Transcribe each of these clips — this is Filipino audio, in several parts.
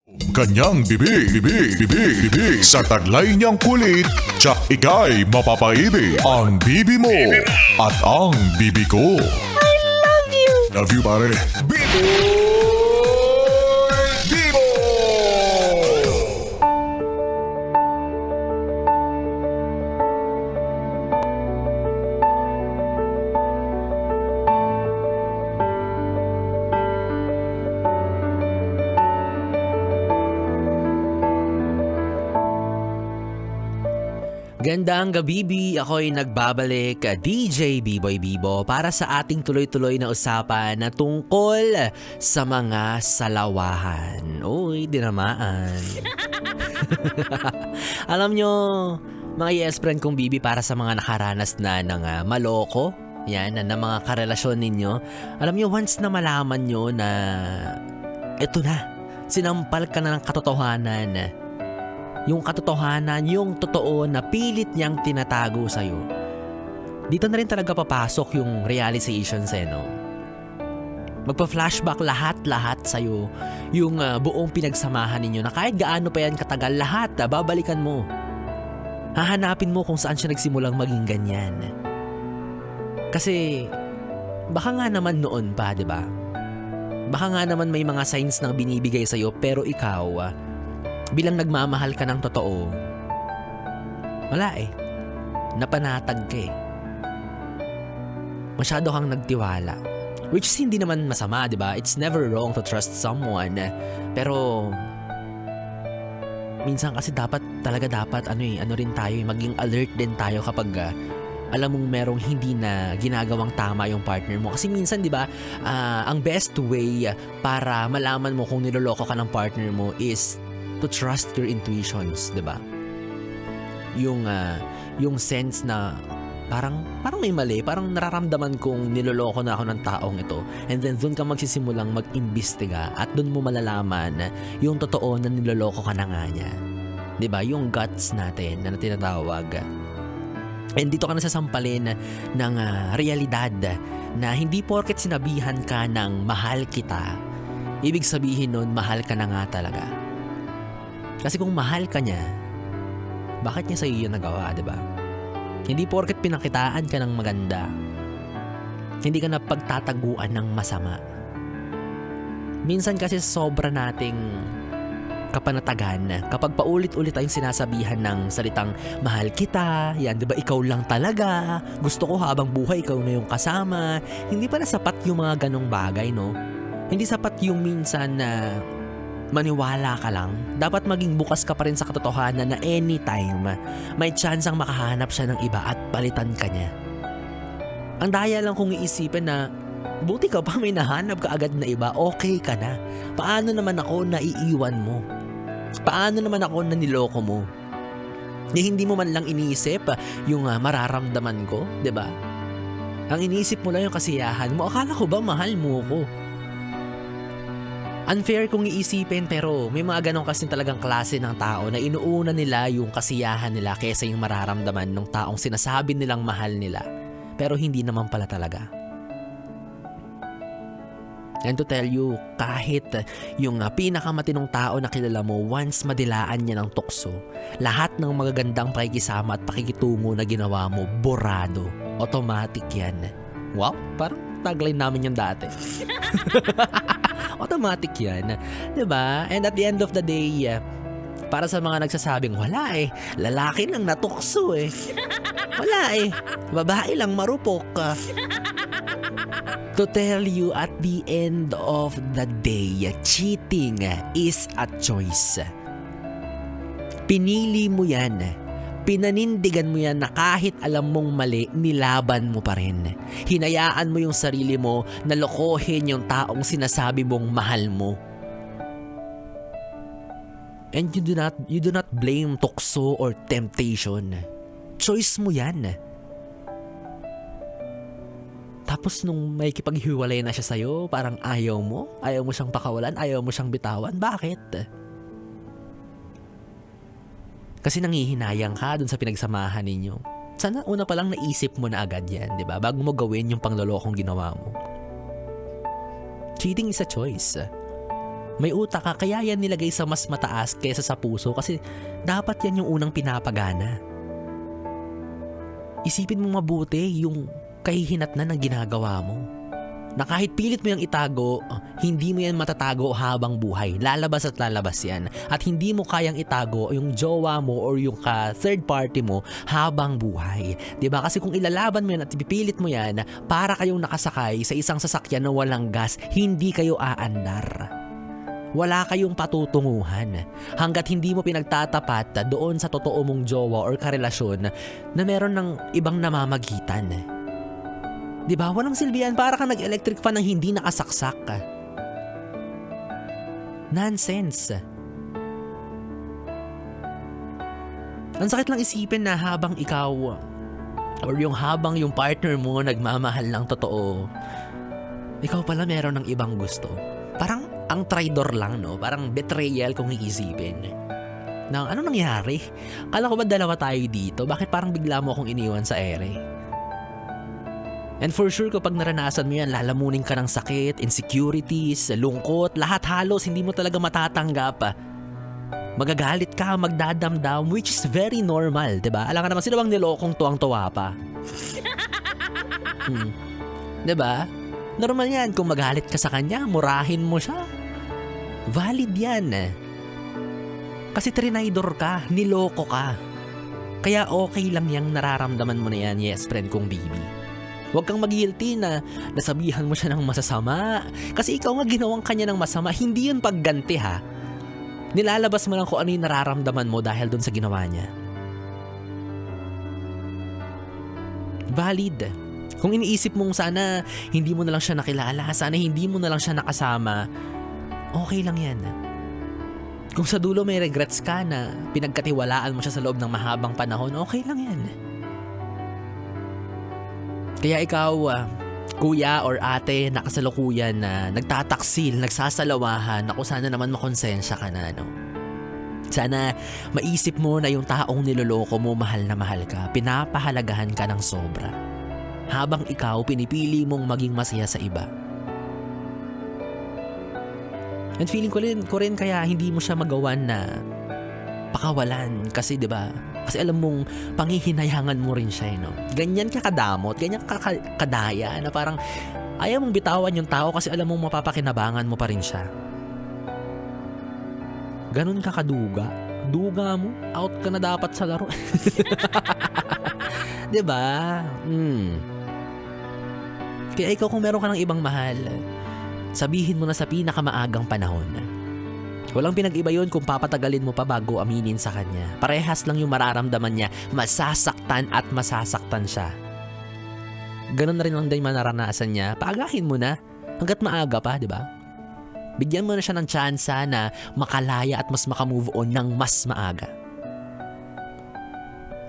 Kanyang bibig sa taglay niyang kulit, tsak ika'y mapapaibig. Ang bibi mo at ang bibi ko. I love you! Love you, pare. Bibo! Bibo! Gandang gabi, ako'y nagbabalik, DJ B-Boy Bibo, para sa ating tuloy-tuloy na usapan na tungkol sa mga salawahan. Uy, dinamaan. Alam nyo, mga yes friend kong Bibi, para sa mga nakaranas na ng maloko, yan, na mga karelasyon ninyo, alam nyo, once na malaman nyo na eto na, sinampal ka na ng katotohanan, yung katotohanan, yung totoo na pilit niyang tinatago sa'yo. Dito na rin talaga papasok yung realizations no? Magpa-flashback lahat sa'yo. Yung buong pinagsamahan ninyo na kahit gaano pa yan katagal, lahat babalikan mo. Hahanapin mo kung saan siya nagsimulang maging ganyan. Kasi baka nga naman noon pa, di ba? Baka nga naman may mga signs na binibigay sa'yo, pero ikaw, bilang nagmamahal ka ng totoo, wala napanatag ka Masyado kang nagtiwala. Which is hindi naman masama, di ba? It's never wrong to trust someone. Pero minsan kasi dapat ano rin tayo, maging alert din tayo kapag alam mong merong hindi na ginagawang tama yung partner mo. Kasi minsan, di ba, ang best way para malaman mo kung niloloko ka ng partner mo is to trust your intuitions, 'di ba? Yung sense na parang may mali, parang nararamdaman kong niloloko na ako ng taong ito. And then doon ka magsisimulang mag-imbestiga at doon mo malalaman yung totoo na niloloko ka na nga niya. 'Di ba? Yung guts natin na tinatawag. And dito ka nasasampalin ng realidad na hindi porket sinabihan ka ng mahal kita, ibig sabihin nun mahal ka na nga talaga. Kasi kung mahal ka niya, bakit niya sa'yo yun nagawa, diba? Hindi porket pinakitaan ka ng maganda, hindi ka na pagtataguan ng masama. Minsan kasi sobra nating kapanatagan kapag paulit-ulit tayong sinasabihan ng salitang mahal kita, yan, diba, ikaw lang talaga, gusto ko habang buhay ikaw na yung kasama. Hindi pala sapat yung mga ganong bagay, no? Hindi sapat yung minsan na maniwala ka lang. Dapat maging bukas ka pa rin sa katotohanan na anytime may tsansang makahanap siya ng iba at palitan ka niya. Ang daya lang kung iisipin na buti ka pa may nahanap ka agad na iba, okay ka na. Paano naman ako naiiwan mo? Paano naman ako na niloko mo? Hindi mo man lang iniisip yung mararamdaman ko, 'di ba? Ang iniisip mo lang yung kasiyahan mo. Akala ko ba mahal mo ko? Unfair kung iisipin, pero may mga ganong kasi talagang klase ng tao na inuuna nila yung kasiyahan nila kaysa yung mararamdaman ng taong sinasabi nilang mahal nila, pero hindi naman pala talaga. And to tell you, kahit yung pinakamatinong tao na kilala mo, once madilaan niya ng tukso, lahat ng magagandang pakikisama at pakikitungo na ginawa mo, borado. Automatic yan. Wow, parang tagline namin yung dati. Automatic yan, 'di ba? And at the end of the day, para sa mga nagsasabing wala lalaki lang natukso wala babae lang marupok. To tell you, at the end of the day, cheating is a choice. Pinili mo yan. Pinanindigan mo yan na kahit alam mong mali, nilaban mo pa rin. Hinayaan mo yung sarili mo na lokohin yung taong sinasabi mong mahal mo. And you do not blame tukso or temptation. Choice mo yan. Tapos nung may kipaghiwalay na siya sa'yo, parang ayaw mo siyang pakawalan, ayaw mo siyang bitawan. Bakit? Kasi nangihinayang ka dun sa pinagsamahan ninyo. Sana una pa lang naisip mo na agad yan, di ba? Bago mo gawin yung panglolokong ginawa mo. Cheating is a choice. May utak ka, kaya yan nilagay sa mas mataas kaysa sa puso kasi dapat yan yung unang pinapagana. Isipin mo mabuti yung kahihinatnan ng ginagawa mo. Na kahit pilit mo yung itago, hindi mo yan matatago habang buhay. Lalabas at lalabas yan. At hindi mo kayang itago yung jowa mo or yung third party mo habang buhay. 'Di ba? Kasi kung ilalaban mo yan at ipipilit mo yan, para kayong nakasakay sa isang sasakyan na walang gas, hindi kayo aandar. Wala kayong patutunguhan hanggat hindi mo pinagtatapat doon sa totoo mong jowa or karelasyon na meron ng ibang namamagitan. Diba? Walang silbihan, para kang nag-electric fan ng hindi nakasaksak. Nonsense. Ang sakit lang isipin na habang ikaw or habang yung partner mo nagmamahal ng totoo, ikaw pala meron ng ibang gusto. Parang ang traidor lang, no? Parang betrayal kung iisipin. Ano nangyari? Kala ko ba dalawa tayo dito? Bakit parang bigla mo akong iniwan sa ere? And for sure kapag naranasan mo yan, lalamunin ka ng sakit, insecurities, lungkot, lahat halos hindi mo talaga matatanggap. Magagalit ka, magdadamdam, which is very normal, diba? Alam ka naman, sino bang nilokong tuwang-tuwa pa? Diba? Normal yan, kung magalit ka sa kanya, murahin mo siya. Valid yan. Kasi trinaydor ka, niloko ka. Kaya okay lang yung nararamdaman mo na yan, yes friend kong baby. Huwag kang mag-guilty na nasabihan mo siya ng masasama. Kasi ikaw nga ginawang kanya ng masama. Hindi yun pagganti ha. Nilalabas mo lang kung ano yung nararamdaman mo dahil dun sa ginawa niya. Valid. Kung iniisip mong sana hindi mo na lang siya nakilala, sana hindi mo na lang siya nakasama, okay lang yan. Kung sa dulo may regrets ka na pinagkatiwalaan mo siya sa loob ng mahabang panahon, okay lang yan. Kaya ikaw, kuya or ate na kasalukuyan na nagtataksil, nagsasalawahan, ako sana naman makonsensya ka na, no? Sana maisip mo na yung taong niloloko mo, mahal na mahal ka, pinapahalagahan ka ng sobra. Habang ikaw, pinipili mong maging masaya sa iba. And feeling ko rin kaya hindi mo siya magawan na pakawalan kasi 'di ba? Kasi alam mong panghihinayangan mo rin siya, no? Ganyan ka kadamot, ganyan ka kadaya na parang ayaw mong bitawan yung tao kasi alam mong mapapakinabangan mo pa rin siya. Ganun ka kaduga. Duga mo, out ka na dapat sa laro. 'Di ba? Kaya ikaw kung meron ka ng ibang mahal, sabihin mo na sa pinakamaagang panahon. Walang pinag-iba yun kung papatagalin mo pa bago aminin sa kanya. Parehas lang yung mararamdaman niya, masasaktan at masasaktan siya. Ganun na rin lang din manaranasan niya, paagahin mo na hanggat maaga pa, di ba? Bigyan mo na siya ng tsansa na makalaya at mas makamove on ng mas maaga.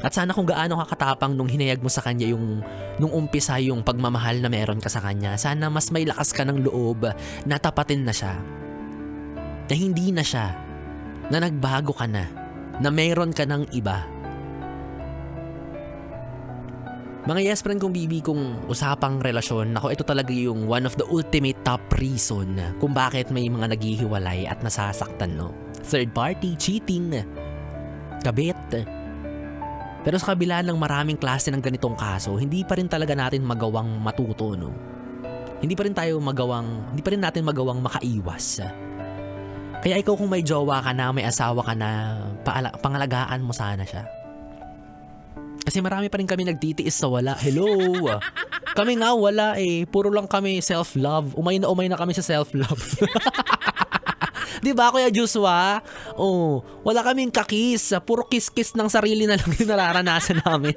At sana kung gaano kakatapang nung hinayag mo sa kanya nung umpisa yung pagmamahal na meron ka sa kanya, sana mas may lakas ka ng loob na tapatin na siya. Na hindi na siya, na nagbago ka na mayroon ka ng iba. Mga yes friend kong bibi, kung usapang relasyon, ako ito talaga yung one of the ultimate top reason kung bakit may mga naghihiwalay at nasasaktan, no? Third party, cheating, kabit. Pero sa kabila ng maraming klase ng ganitong kaso, hindi pa rin talaga natin magawang matuto, no? Hindi pa rin natin magawang makaiwas. Kaya ikaw kung may jowa ka na, may asawa ka na, pangalagaan mo sana siya. Kasi marami pa rin kami nagtitiis sa wala. Hello! Kami nga wala eh. Puro lang kami self-love. Umay na kami sa self-love. Diba Kuya Joshua? Oh, wala kaming kakis. Puro kiss-kiss ng sarili na lang yung nararanasan namin.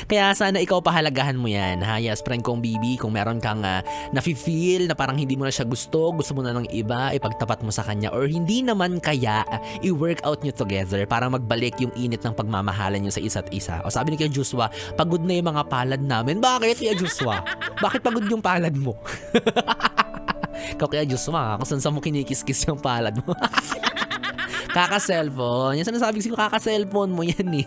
Kaya sana ikaw pahalagahan mo yan, ha? Yes, friend kong BB, kung meron kang nafe-feel na parang hindi mo na siya gusto mo na ng iba, ipagtapat mo sa kanya, or hindi naman kaya, i-work out nyo together para magbalik yung init ng pagmamahalan nyo sa isa't isa. O sabi ni Kuya Joshua, pagod na yung mga palad namin. Bakit, Kuya Joshua? Bakit pagod yung palad mo? Ikaw, Kuya Joshua, kung saan mo kinikis-kis yung palad mo. Kaka-cellphone. Yung sinasabi ko, kaka-cellphone mo yan eh.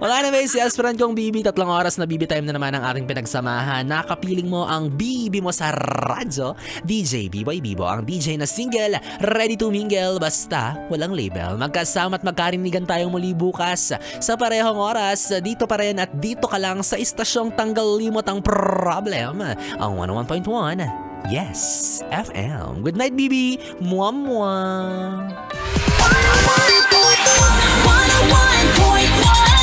Wala na ba si Esperan kong Bibi? 3 oras na Bibi time na naman ang ating pinagsamahan. Nakapiling mo ang Bibi mo sa radyo. DJ B-Boy Bibo, ang DJ na single, ready to mingle, basta walang label. Magkasama at magkarinigan tayong muli bukas sa parehong oras. Dito pa rin at dito ka lang sa istasyong tanggal limot ang problem. Ang 101.1, yes, FM. Good night, Bibi. Mwah, mwah. 101.1